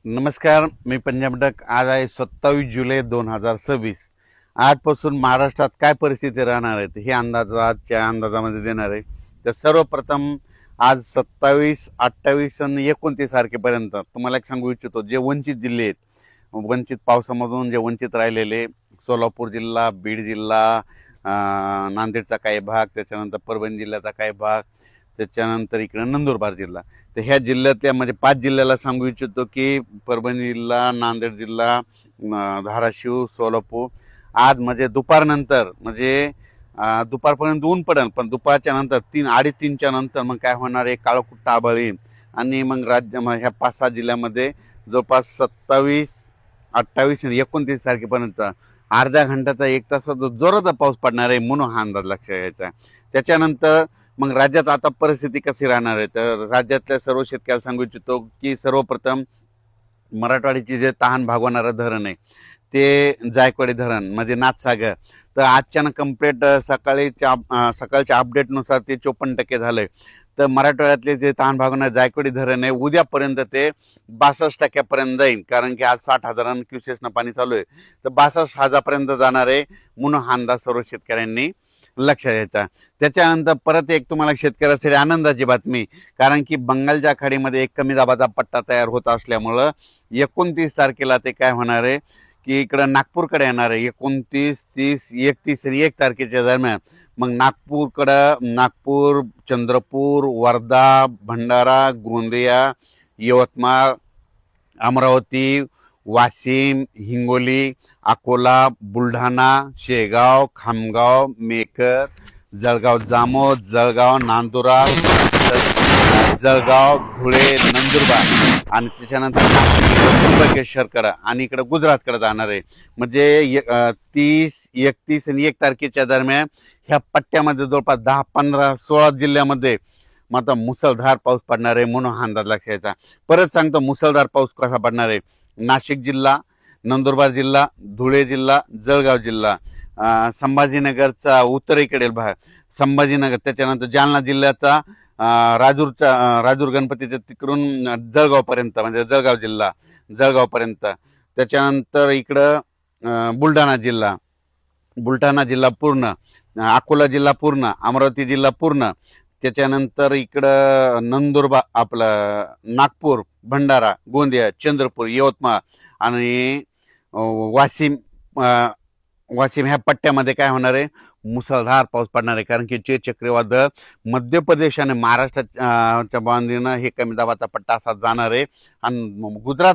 नमस्कार, मी पंजाब डक. आज आहे 27 जुलै 2026. आजपासून महाराष्ट्रात काय परिस्थिती राहणार आहे हे आजच्या अंदाजामध्ये देणार आहे. तर सर्वप्रथम आज 27, 28 आणि 29 तारखेपर्यंत तुम्हाला एक सांगू इच्छितो, जे वंचित जिल्हे आहेत, वंचित पावसामधून जे वंचित राहिलेले, सोलापूर जिल्हा, बीड जिल्हा, नांदेडचा काही भाग, त्याच्यानंतर परभणी जिल्ह्याचा काही भाग, त्याच्यानंतर इकडे नंदुरबार जिल्हा. तर ह्या जिल्ह्यातल्या म्हणजे 5 जिल्ह्याला सांगू इच्छितो की परभणी जिल्हा, नांदेड जिल्हा, धाराशिव, सोलापूर आज म्हणजे दुपारनंतर म्हणजे दुपारपर्यंत ऊन पडेल, पण दुपारच्या नंतर 3-3:30च्या नंतर मग काय होणार आहे, काळोखुट्ट आभाळ येईल आणि मग ह्या 5-6 जिल्ह्यामध्ये जवळपास 27, 28 आणि 29 तारखेपर्यंत अर्ध्या घंट्याचा 1 तासाचा जोराचा पाऊस पडणार आहे म्हणून हा अंदाज लक्षात घ्यायचा. त्याच्यानंतर मग राज्यात आता परिस्थिती कशी राहणार आहे, तर राज्यातल्या सर्व शेतकऱ्याला सांगू इच्छितो की सर्वप्रथम मराठवाड्याची जे तहान भागवणारं धरण आहे ते जायकवाडी धरण म्हणजे नाथसागर, तर आजच्यानं कंप्लीट सकाळच्या अपडेटनुसार ते 54% झालंय. तर मराठवाड्यातले जे तहान भागवणारे जायकवाडी धरण आहे उद्यापर्यंत ते 62% जाईल, कारण की आज 60,000 क्युसेसनं पाणी चालू आहे. तर 62,000पर्यंत जाणार आहे म्हणून हा अंदाज सर्व शेतकऱ्यांनी लक्षात घ्यायचा. त्याच्यानंतर परत एक तुम्हाला शेतकऱ्यासाठी आनंदाची बातमी, कारण की बंगालच्या खाडीमध्ये एक कमी दाबाचा पट्टा तयार होत असल्यामुळं 29 तारखेला ते काय होणार आहे की इकडं नागपूरकडे येणार आहे. 29, 30, 31 आणि 1 तारखेच्या दरम्यान मग नागपूर, चंद्रपूर, वर्धा, भंडारा, गोंदिया, यवतमाळ, अमरावती, वाशिम, हिंगोली, अकोला, बुलढाणा, शेगाव, खामगाव, मेकर, जळगाव जामोद, जळगाव नांदुरा, जळगाव, धुळे, नंदुरबार आणि त्याच्यानंतर त्र्यंबकेश्वरकडं आणि इकडं गुजरातकडे जाणार आहे. म्हणजे 30, 31 आणि 1 तारखेच्या दरम्यान ह्या पट्ट्यामध्ये जवळपास 10, 15, 16 जिल्ह्यामध्ये मात्र मुसळधार पाऊस पडणार आहे म्हणून हा अंदाज लक्षात. परत सांगतो मुसळधार पाऊस कसा पडणार आहे. नाशिक जिल्हा, नंदुरबार जिल्हा, धुळे जिल्हा, जळगाव जिल्हा, संभाजीनगरचा उत्तरेकडील भाग संभाजीनगर, त्याच्यानंतर जालना जिल्ह्याचा राजूर गणपतीच्या तिकडून जळगावपर्यंत म्हणजे जळगाव जिल्हा, जळगावपर्यंत, त्याच्यानंतर इकडं बुलढाणा जिल्हा पूर्ण, अकोला जिल्हा पूर्ण, अमरावती जिल्हा पूर्ण, त्याच्यानंतर इकडं नंदुरबार, आपलं नागपूर, भंडारा, गोंदिया, चंद्रपूर, यवतमाळ आणि वाशिम ह्या पट्ट्यामध्ये काय होणार आहे, मुसळधार पाऊस पडणार आहे. कारण की जे चक्रीवादळ मध्य प्रदेश आणि महाराष्ट्राच्या बांधीनं हे कमी दाबाचा पट्टा असा जाणार आहे आणि गुजरात